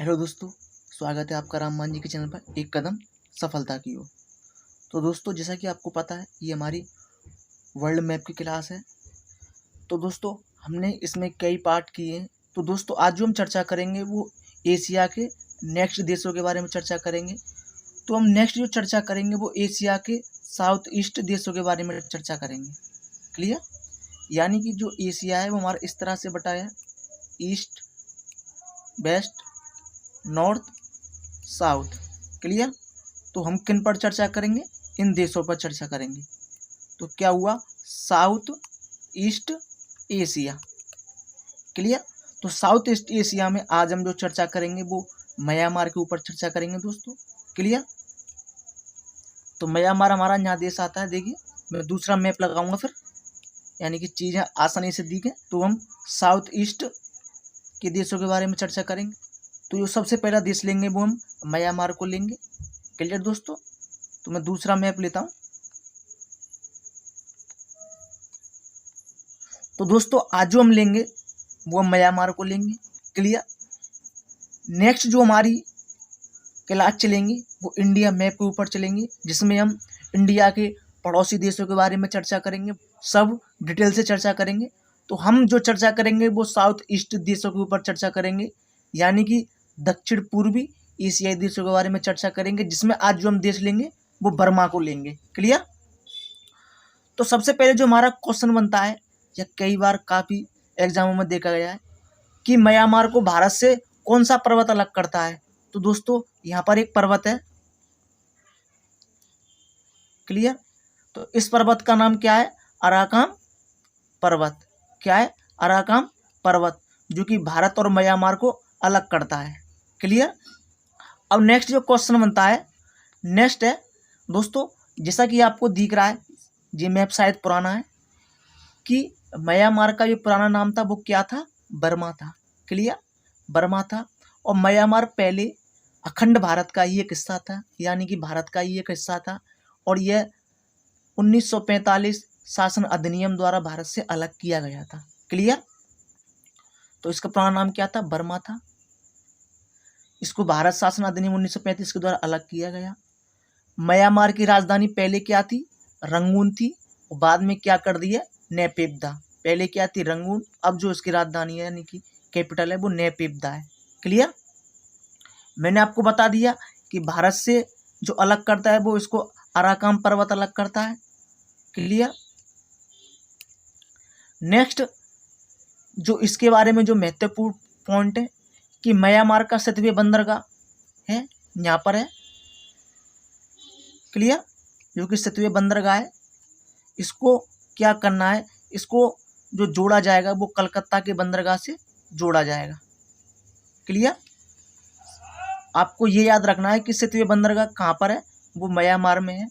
Hello दोस्तों, स्वागत है आपका राम मान जी के चैनल पर एक कदम सफलता की ओर। तो दोस्तों, जैसा कि आपको पता है, ये हमारी वर्ल्ड मैप की क्लास है। तो दोस्तों, हमने इसमें कई पार्ट किए हैं। तो दोस्तों, आज जो हम चर्चा करेंगे वो एशिया के नेक्स्ट देशों के बारे में चर्चा करेंगे। तो हम नेक्स्ट जो चर्चा करेंगे वो एशिया के साउथ ईस्ट देशों के बारे में चर्चा करेंगे। क्लियर? यानी कि जो एशिया है वो हमारा इस तरह से बटा है: east, west, north, south. Clear? तो हम किन पर चर्चा करेंगे? इन देशों पर चर्चा करेंगे। तो क्या हुआ? South east Asia. क्लियर? तो साउथ ईस्ट एशिया में आज हम जो चर्चा करेंगे वो म्यांमार के ऊपर चर्चा करेंगे दोस्तों। क्लियर? तो म्यांमार हमारा यहाँ देश आता है। देखिए, मैं दूसरा मैप लगाऊंगा फिर, यानी कि चीज़ें आसानी से दिखे। तो हम साउथ ईस्ट के देशों के बारे में चर्चा करेंगे। तो जो सबसे पहला देश लेंगे वो हम म्यांमार को लेंगे। क्लियर दोस्तों? तो मैं दूसरा मैप लेता हूं। तो दोस्तों, आज जो हम लेंगे वो हम म्यांमार को लेंगे। क्लियर? नेक्स्ट जो हमारी क्लास चलेंगी वो इंडिया मैप के ऊपर चलेंगे, जिसमें हम इंडिया के पड़ोसी देशों के बारे में चर्चा करेंगे, सब डिटेल से चर्चा करेंगे। तो हम जो चर्चा करेंगे वो साउथ ईस्ट देशों के ऊपर चर्चा करेंगे, यानी कि दक्षिण पूर्वी एशियाई देशों के बारे में चर्चा करेंगे, जिसमें आज जो हम देश लेंगे वो बर्मा को लेंगे। क्लियर? तो सबसे पहले जो हमारा क्वेश्चन बनता है, या कई बार काफ़ी एग्जामों में देखा गया है कि म्यांमार को भारत से कौन सा पर्वत अलग करता है। तो दोस्तों, यहाँ पर एक पर्वत है। क्लियर? तो इस पर्वत का नाम क्या है? अराकाम पर्वत। क्या है? अराकाम पर्वत, जो कि भारत और म्यांमार को अलग करता है। क्लियर? अब नेक्स्ट जो क्वेश्चन बनता है, नेक्स्ट है दोस्तों, जैसा कि आपको दिख रहा है, ये मैप शायद पुराना है, कि म्यांमार का जो पुराना नाम था वो क्या था? बर्मा था। क्लियर? बर्मा था। और म्यांमार पहले अखंड भारत का ही एक हिस्सा था, यानी कि भारत का ही एक हिस्सा था। और यह 1945 शासन अधिनियम द्वारा भारत से अलग किया गया था। क्लियर? तो इसका पुराना नाम क्या था? बर्मा था। इसको भारत शासन अधिनियम 1935 के द्वारा अलग किया गया। म्यांमार की राजधानी पहले क्या थी? रंगून थी। और बाद में क्या कर दिया? नेपिप्दा। पहले क्या थी? रंगून। अब जो इसकी राजधानी है, यानी कि कैपिटल है, वो नेपिप्दा है। क्लियर? मैंने आपको बता दिया कि भारत से जो अलग करता है वो इसको अराकाम पर्वत अलग करता है। क्लियर? नेक्स्ट जो इसके बारे में जो महत्वपूर्ण पॉइंट है कि म्यांमार का सतवें बंदरगाह है, यहाँ पर है। क्लियर? जो कि सतवें बंदरगाह है, इसको क्या करना है? इसको जो जोड़ा जाएगा वो कलकत्ता के बंदरगाह से जोड़ा जाएगा। क्लियर? आपको ये याद रखना है कि सतवें बंदरगाह कहाँ पर है? वो म्यांमार में है।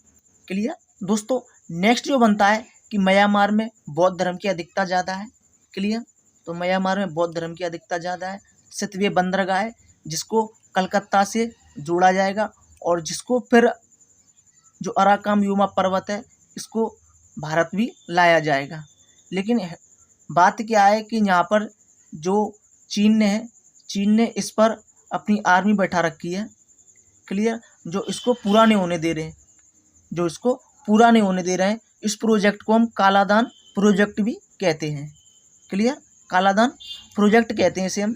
क्लियर? दोस्तों, नेक्स्ट जो बनता है कि म्यांमार में बौद्ध धर्म की अधिकता ज़्यादा है। क्लियर? तो म्यांमार में बौद्ध धर्म की अधिकता ज़्यादा है। सतवें बंदरगाह है, जिसको कलकत्ता से जोड़ा जाएगा, और जिसको फिर जो अराकाम युमा पर्वत है, इसको भारत भी लाया जाएगा। लेकिन बात क्या है कि यहाँ पर जो चीन ने इस पर अपनी आर्मी बैठा रखी है। क्लियर? जो इसको पूरा नहीं होने दे रहे हैं। इस प्रोजेक्ट को हम कालादान प्रोजेक्ट भी कहते हैं। क्लियर? कालादान प्रोजेक्ट कहते हैं इसे हम।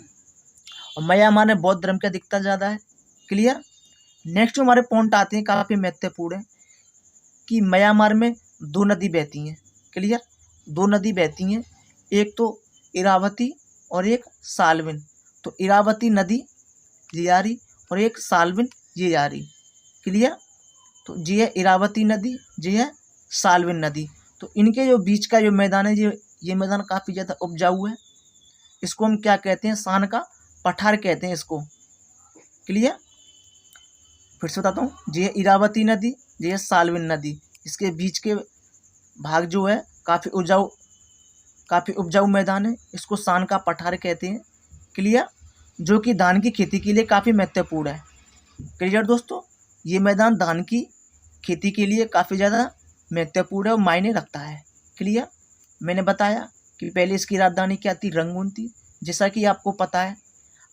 और म्यांमार में बौद्ध धर्म की अधिकता ज़्यादा है। क्लियर? नेक्स्ट जो हमारे पॉइंट आते हैं, काफ़ी महत्वपूर्ण है, कि म्यांमार में दो नदी बहती हैं। क्लियर? दो नदी बहती हैं, एक तो इरावती और एक साल्विन। तो इरावती नदी ये आ रही, और एक साल्विन ये आ रही। क्लियर? तो ये है इरावती नदी, ये है साल्विन नदी। तो इनके जो बीच का जो मैदान है, ये मैदान काफ़ी ज़्यादा उपजाऊ है। इसको हम क्या कहते हैं? सान का पठार कहते हैं इसको। क्लियर? फिर से बताता हूँ, ये है इरावती नदी, ये है साल्विन नदी। इसके बीच के भाग जो है काफ़ी उपजाऊ मैदान है, इसको सान का पठार कहते हैं। क्लियर? जो कि धान की खेती के लिए काफ़ी महत्वपूर्ण है। क्लियर दोस्तों? ये मैदान धान की खेती के लिए काफ़ी ज़्यादा महत्वपूर्ण है और मायने रखता है। क्लियर? मैंने बताया कि पहले इसकी राजधानी क्या थी? रंगून थी। जैसा कि आपको पता है,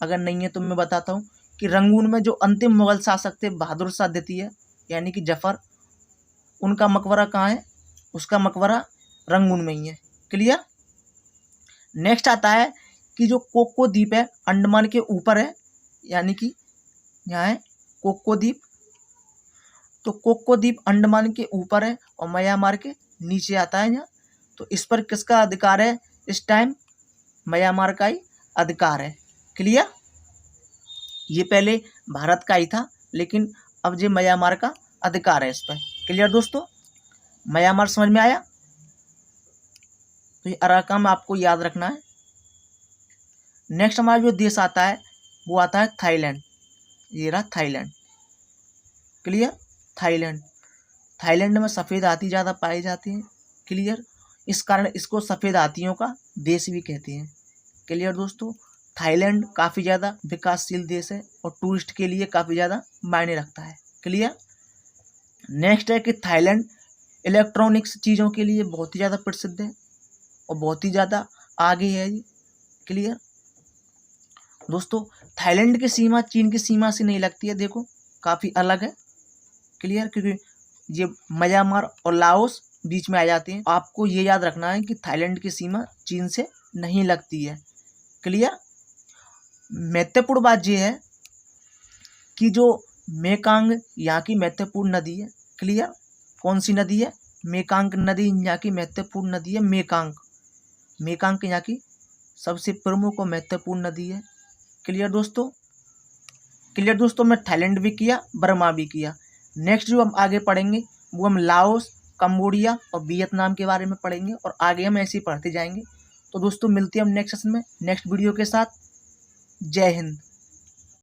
अगर नहीं है तो मैं बताता हूँ कि रंगून में जो अंतिम मुगल शासक थे बहादुर शाह द्वितीय यानी कि जफर, उनका मकबरा कहाँ है? उसका मकबरा रंगून में ही है। क्लियर। नेक्स्ट आता है कि जो कोको द्वीप है अंडमान के ऊपर है, यानी कि यहाँ है कोको द्वीप। तो कोको द्वीप अंडमान के ऊपर है और म्यांमार के नीचे आता है यहाँ। तो इस पर किसका अधिकार है? इस टाइम म्यांमार का ही अधिकार है। क्लियर। ये पहले भारत का ही था, लेकिन अब ये म्यांमार का अधिकार है इस पर। क्लियर दोस्तों, म्यांमार समझ में आया? तो ये अराकान आपको याद रखना है। नेक्स्ट हमारा जो देश आता है वो आता है थाईलैंड। ये रहा थाईलैंड। क्लियर। थाईलैंड, थाईलैंड में सफ़ेद हाथी ज़्यादा पाए जाते हैं। क्लियर। इस कारण इसको सफ़ेद हाथियों का देश भी कहते हैं। क्लियर दोस्तों, थाईलैंड काफ़ी ज़्यादा विकासशील देश है और टूरिस्ट के लिए काफ़ी ज़्यादा मायने रखता है। क्लियर। नेक्स्ट है कि थाईलैंड इलेक्ट्रॉनिक्स चीज़ों के लिए बहुत ही ज़्यादा प्रसिद्ध है और बहुत ही ज़्यादा आगे है ये। क्लियर दोस्तों, थाईलैंड की सीमा चीन की सीमा से नहीं लगती है, देखो काफ़ी अलग है। क्लियर, क्योंकि ये म्यांमार और लाओस बीच में आ जाते हैं। आपको ये याद रखना है कि थाईलैंड की सीमा चीन से नहीं लगती है। क्लियर। महत्वपूर्ण बात ये है कि जो मेकांग यहाँ की महत्वपूर्ण नदी है। क्लियर। कौन सी नदी है? मेकांग नदी यहाँ की महत्वपूर्ण नदी है। मेकांग, मेकांग यहाँ की सबसे प्रमुख और महत्वपूर्ण नदी है। क्लियर दोस्तों। क्लियर दोस्तों, मैं थाईलैंड भी किया, बर्मा भी किया। नेक्स्ट जो हम आगे पढ़ेंगे वो हम लाओस, कंबोडिया और वियतनाम के बारे में पढ़ेंगे और आगे हम ऐसे ही पढ़ते जाएंगे। तो दोस्तों मिलते हैं हम नेक्स्ट सेशन में नेक्स्ट वीडियो के साथ। जय हिंद।